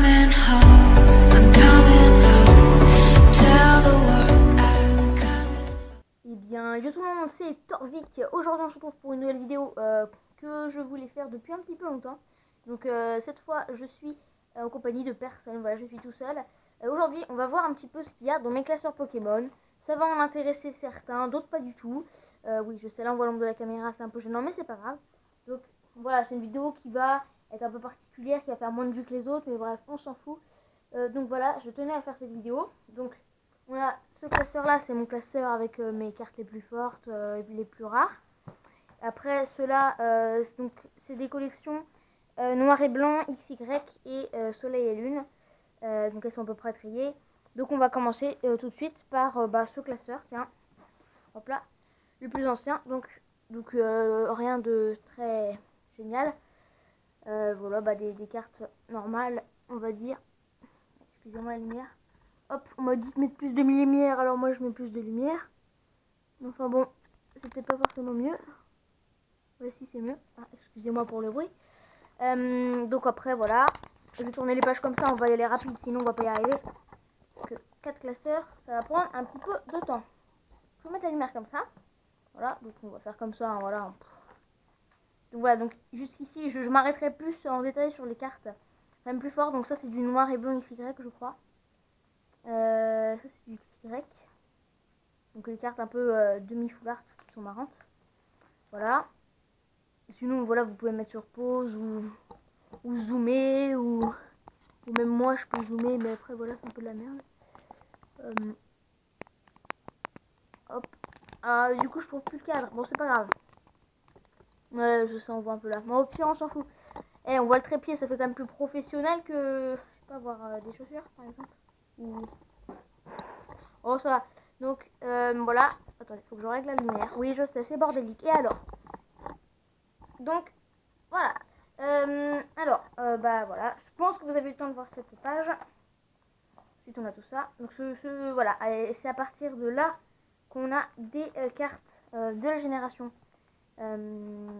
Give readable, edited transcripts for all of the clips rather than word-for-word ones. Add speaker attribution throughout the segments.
Speaker 1: coming home, I'm coming home. Tell the world I'm coming.
Speaker 2: Eh bien, yo tout le monde, c'est Torvik. Aujourd'hui, on se retrouve pour une nouvelle vidéo que je voulais faire depuis un petit peu longtemps. Donc, cette fois, je suis en compagnie de personne. Voilà, je suis tout seul. Aujourd'hui, on va voir un petit peu ce qu'il y a dans mes classeurs Pokémon. Ça va en intéresser certains, d'autres pas du tout. Oui, je sais, là, on voit l'ombre de la caméra, c'est un peu gênant, mais c'est pas grave. Donc, voilà, c'est une vidéo qui va être un peu particulière, qui va faire moins de vues que les autres, mais bref, on s'en fout. Donc, voilà, je tenais à faire cette vidéo. Donc, on a ce classeur là, c'est mon classeur avec mes cartes les plus fortes et les plus rares. Après ceux-là, donc c'est des collections noir et blanc, XY et soleil et lune. Donc elles sont à peu près triées. Donc on va commencer tout de suite par ce classeur, tiens. Hop là, le plus ancien. Donc rien de très génial. Voilà, des cartes normales, on va dire. Excusez-moi la lumière. Hop, on m'a dit de mettre plus de lumière, alors moi je mets plus de lumière. Enfin bon, c'est peut-être pas forcément mieux. Ouais, si c'est mieux. Ah, excusez-moi pour le bruit. Donc après, voilà. Je vais tourner les pages comme ça, on va y aller rapide, sinon on va pas y arriver. Parce que 4 classeurs, ça va prendre un petit peu de temps. Je vais mettre la lumière comme ça. Voilà, donc on va faire comme ça, hein, voilà. Donc voilà, donc jusqu'ici, je m'arrêterai plus en détail sur les cartes. Même plus fort, donc ça c'est du noir et blanc XY, je crois. Ça c'est du XY. Donc les cartes un peu demi-foulard qui sont marrantes. Voilà. Sinon voilà, vous pouvez mettre sur pause ou zoomer ou même moi je peux zoomer, mais après voilà, c'est un peu de la merde. Hop. Ah, du coup je trouve plus le cadre. Bon, c'est pas grave. Ouais, je sais, on voit un peu là. Mais au pire on s'en fout. Eh, on voit le trépied, ça fait quand même plus professionnel que, je sais pas, avoir des chaussures par exemple. Ou... Oh, ça va. Donc voilà. Attendez, faut que je règle la lumière. Oui, je sais, c'est bordélique. Et alors? Donc voilà. Voilà. Je pense que vous avez eu le temps de voir cette page. Ensuite, on a tout ça. Donc voilà. C'est à partir de là qu'on a des cartes de la génération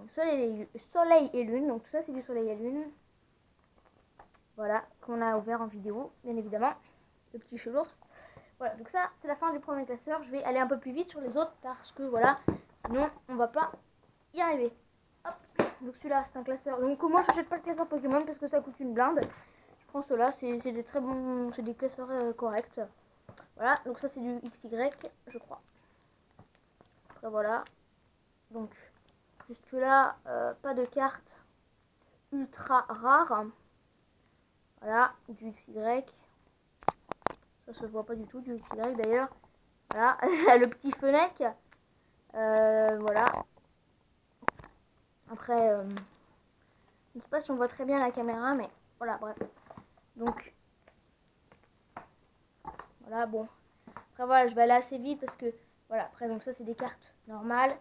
Speaker 2: soleil et lune. Donc tout ça, c'est du soleil et lune. Voilà, qu'on a ouvert en vidéo, bien évidemment. Le petit chelours. Voilà, donc ça, c'est la fin du premier classeur. Je vais aller un peu plus vite sur les autres parce que voilà, sinon on va pas y arriver. Hop, donc celui-là, c'est un classeur. Donc moi, je n'achète pas le classeur Pokémon parce que ça coûte une blinde. Je prends ceux-là, c'est des très bons, c'est des classeurs corrects. Voilà, donc ça, c'est du XY, je crois. Après, voilà. Donc, juste là, pas de carte ultra rare. Voilà, du XY. Ça se voit pas du tout, du XY d'ailleurs. Voilà, le petit Fennec. Voilà. Après, je ne sais pas si on voit très bien la caméra, mais voilà, bref. Donc, voilà, bon. Après, voilà, je vais aller assez vite parce que, voilà, après, donc ça, c'est des cartes normales.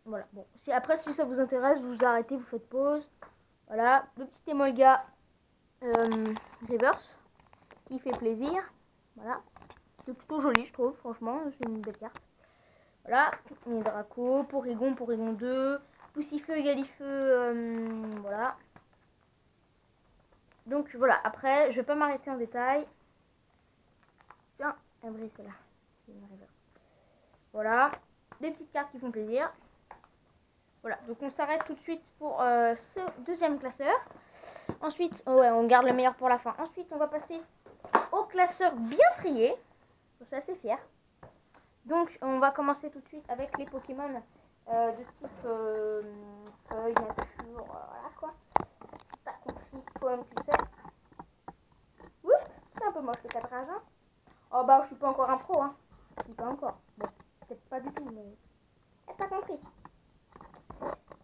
Speaker 2: Voilà, bon. Après, si ça vous intéresse, vous arrêtez, vous faites pause. Voilà, le petit Emolga reverse, qui fait plaisir. Voilà. C'est plutôt joli, je trouve, franchement, c'est une belle carte. Voilà, et Draco, Porygon 2, Poussifeu et Galifeu, voilà. Donc voilà, après, je vais pas m'arrêter en détail. Tiens, elle brille celle-là. Voilà, des petites cartes qui font plaisir. Voilà, donc on s'arrête tout de suite pour ce deuxième classeur. Ensuite, ouais, on garde le meilleur pour la fin. Ensuite, on va passer au classeur bien trié. Je suis assez fière. Donc, on va commencer tout de suite avec les Pokémon de type feuille, nature, voilà quoi. T'as compris, toi-même tu sais. Ouh, c'est un peu moche le cadrage, hein. Oh bah, je suis pas encore un pro, hein. Je suis pas encore. Bon, peut-être pas du tout, mais... t'as compris.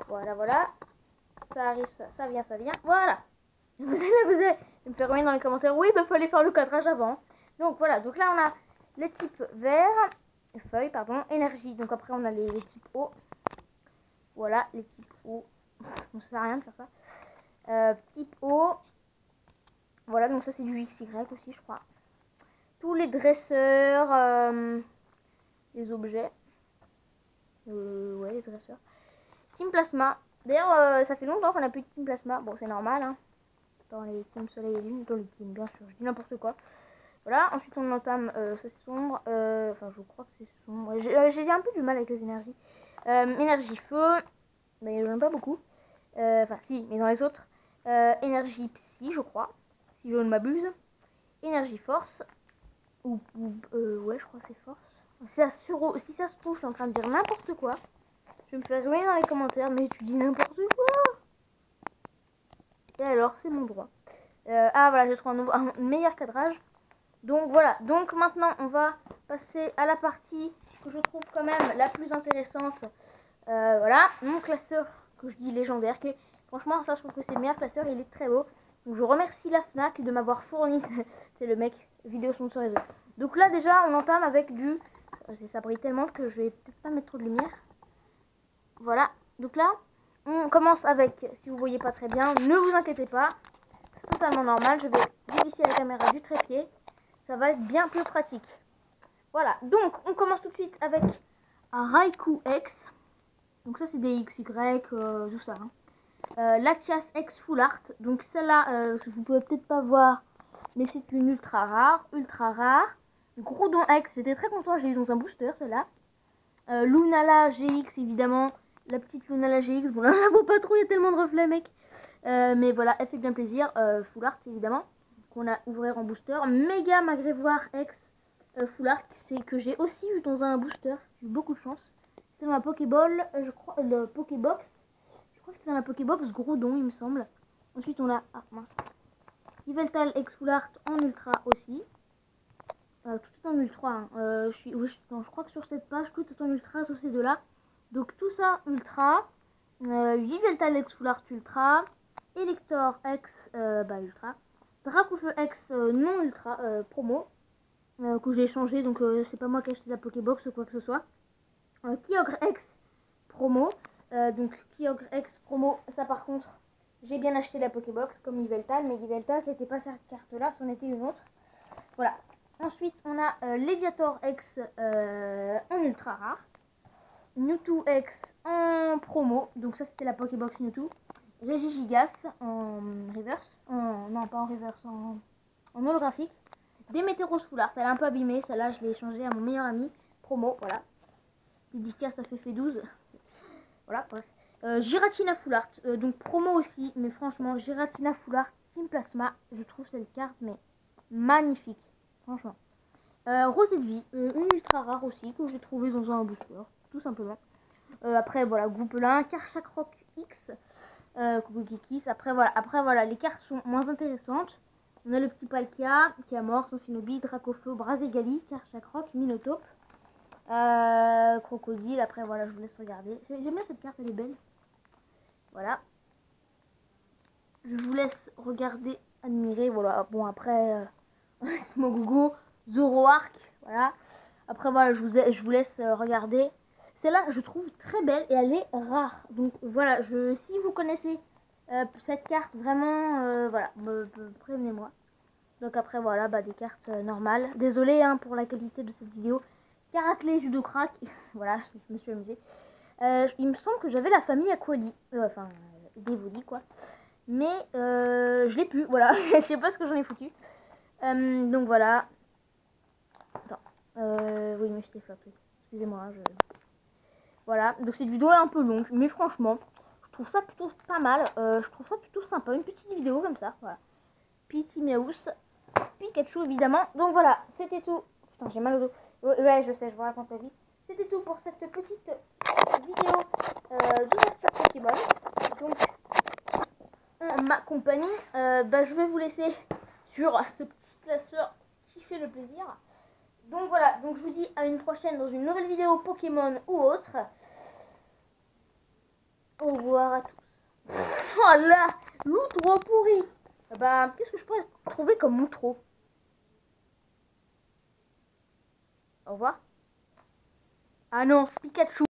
Speaker 2: Voilà, voilà. Ça arrive, ça vient, ça vient. Voilà. Vous allez me faire remettre dans les commentaires. Oui, bah, fallait faire le cadrage avant. Donc, voilà. Donc là, on a le type vert. Feuille, pardon. Énergie. Donc, après, on a les types eau. Voilà, les types eau. Ça sert à rien de faire ça. Type eau. Voilà, donc ça, c'est du XY aussi, je crois. Tous les dresseurs. Les objets. Ouais, les dresseurs. Team Plasma. D'ailleurs, ça fait longtemps qu'on n'a plus de Team Plasma. Bon, c'est normal, hein. dans les teams soleil et lune, dans les teams bien sûr, je dis n'importe quoi. Voilà, ensuite on entame, c'est sombre, enfin je crois que c'est sombre, j'ai un peu du mal avec les énergies. Énergie feu, mais j'en ai pas beaucoup, enfin si, mais dans les autres. Énergie psy, je crois, si je ne m'abuse. Énergie force, ouais je crois que c'est force. Si ça se trouve, je suis en train de dire n'importe quoi. Je me fais ruiner dans les commentaires, mais tu dis n'importe quoi. Et alors, c'est mon droit. Ah voilà, j'ai trouvé un meilleur cadrage. Donc voilà, donc maintenant on va passer à la partie que je trouve quand même la plus intéressante. Voilà, mon classeur que je dis légendaire, que franchement ça je trouve que c'est le meilleur classeur, il est très beau. Donc je remercie la FNAC de m'avoir fourni, c'est le mec, vidéo sponsorisée. Donc là déjà on entame avec du, ça brille tellement que je vais peut-être pas mettre trop de lumière. Voilà, donc là on commence avec, si vous voyez pas très bien, ne vous inquiétez pas, c'est totalement normal, je vais dévisser la caméra du trépied. Ça va être bien plus pratique. Voilà, donc on commence tout de suite avec un Raikou X. Donc ça c'est des XY, tout ça. Hein. Latias X Full Art. Donc celle-là, vous pouvez peut-être pas voir, mais c'est une ultra rare. Ultra rare. Groudon X, j'étais très content, j'ai eu dans un booster celle-là. Lunala GX évidemment. La petite Lunala GX, bon là on la voit pas trop, il y a tellement de reflets mec. Mais voilà, elle fait bien plaisir. Full Art évidemment. Qu'on a ouvert en booster. Méga Magrévoir X Full Art, c'est que j'ai aussi eu dans un booster. J'ai eu beaucoup de chance. C'était dans la Pokéball, je crois, le Pokébox. Je crois que c'était dans la Pokébox Groudon, il me semble. Ensuite, on a, ah mince, Yveltal X Full Art en ultra aussi. Tout est en ultra. Hein. Je crois que sur cette page, tout est en ultra, sauf ces deux-là. Donc tout ça ultra. Yveltal X Full Art ultra. Elector X ultra. Dracofeu X non ultra promo que j'ai échangé, donc c'est pas moi qui ai acheté la Pokébox ou quoi que ce soit. Kyogre X promo, donc Kyogre X promo, ça par contre j'ai bien acheté la Pokébox comme Yveltal, mais Yveltal c'était pas cette carte là, c'en était une autre. Voilà, ensuite on a Léviator X en ultra rare, Mewtwo X en promo, donc ça c'était la Pokébox Mewtwo. Regigigas en reverse, non pas en reverse, en holographique. Démétéros Full Art, elle est un peu abîmée, celle-là je l'ai échangée à mon meilleur ami, promo, voilà. Dédicace, ça fait 12. Voilà, bref. Giratina Full Art, donc promo aussi, mais franchement, Giratina Full Art, Team Plasma, je trouve cette carte, mais magnifique, franchement. Rosée de vie, une ultra rare aussi, que j'ai trouvé dans un booster, tout simplement. Après, voilà, Goupelin, Karchakroc X. Après voilà, les cartes sont moins intéressantes. On a le petit Palkia, qui est mort, Sophienobi, Dracofeu, Brazegali, Karchakroc, Minotaur, Crocodile. Après voilà, je vous laisse regarder. J'aime bien cette carte, elle est belle. Voilà. Je vous laisse regarder, admirer. Voilà. Bon après, Smogogo, Zoroark. Voilà. Après voilà, je vous laisse regarder. Celle-là, je trouve très belle et elle est rare. Donc voilà, si vous connaissez cette carte, vraiment, voilà, prévenez-moi. Donc après, voilà, des cartes normales. Désolée hein, pour la qualité de cette vidéo. Caraclé, Judocrac, voilà, je me suis amusée. Il me semble que j'avais la famille Aquali, enfin, Dévoli, quoi. Mais je l'ai plus, voilà, je sais pas ce que j'en ai foutu. Donc voilà. Attends, oui, mais je t'ai flotté. Excusez-moi, Voilà, donc cette vidéo est un peu longue, mais franchement, je trouve ça plutôt pas mal. Je trouve ça plutôt sympa, une petite vidéo comme ça, voilà. Pity Meows, Pikachu évidemment. Donc voilà, c'était tout. Putain, j'ai mal au dos. Ouais, je sais, je vous raconte la vie. C'était tout pour cette petite vidéo d'ouverture Pokémon. Donc, en ma compagnie, je vais vous laisser sur ce petit classeur qui fait le plaisir. Donc voilà, donc je vous dis à une prochaine dans une nouvelle vidéo Pokémon ou autre. Au revoir à tous. Oh là, l'outro pourri. Qu'est-ce que je pourrais trouver comme outro? Au revoir. Ah non, Pikachu.